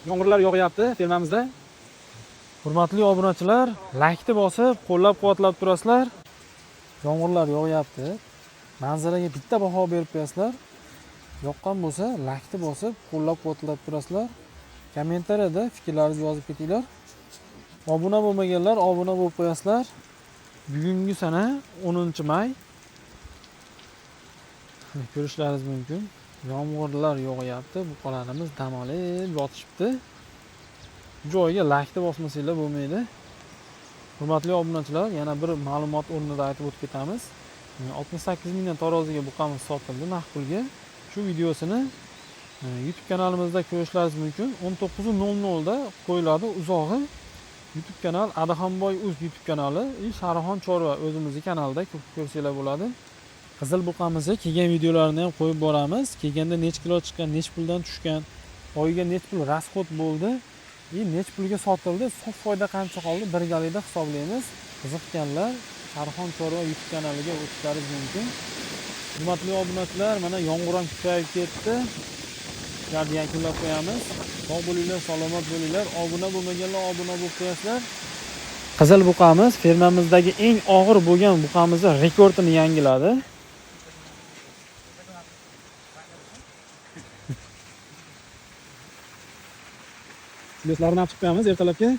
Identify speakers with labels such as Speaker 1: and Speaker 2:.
Speaker 1: Yomg'irlar yog'yapti fermamizda. Hurmatli obunachilar, laykni bosib, qo'llab-quvvatlab turasizlar. Yomg'irlar yog'yapti. Manzaraga bitta baho berib qo'yasizlar. Yoqqan bo'lsa, laykni bosib, qo'llab-quvvatlab turasizlar. Kommentariyada fikrlaringizni yozib ketinglar. Obuna bo'lmaganlar obuna bo'lib qo'yasizlar. Bugungi sana 10-may. Ko'rishlaringiz mumkin. Yomg'irlar yog'yapti. Buqalarimiz dam olib yotishibdi. Joyiga laykni bosmasanglar bo'lmaydi. Hurmatli obunachilar, yana bir ma'lumot o'rnida aytib o'tib ketamiz. 68 mingdan taroziga buqamiz sotildi naqd pulga. Shu videosini YouTube kanalimizda ko'rishlaringiz mumkin. 19:00 da qo'yiladi uzog'i. YouTube kanal Adaxonboy Uz YouTube kanali, Sharixon Chorva o'zimizning kanalda ko'rsanglar bo'ladi. Qizil buqamizni kelgan videolarini ham qo'yib boramiz. Kelganda necha kilo chiqqan, necha puldan tushgan, oyiga necha pul rasxod bo'ldi, necha pulga sotildi, sof foyda qancha qoldi, birgalikda hisoblaymiz. Qiziqganlar Sharixon Chorva YouTube kanaliga o'tishlaringiz mumkin. Hurmatli obunachilar, mana yomg'ir ham kuchayib ketdi. Bularni yakunlab qo'yamiz. Sog' bo'linglar, salomat bo'linglar. Obuna bo'lmaganlar obuna bo'lib qo'yasizlar. Qizil buqamiz fermamizdagi eng og'ir bo'lgan buqamizning rekordini yangiladi. Do'stlarni olib chiqib qo'yamiz ertalabga.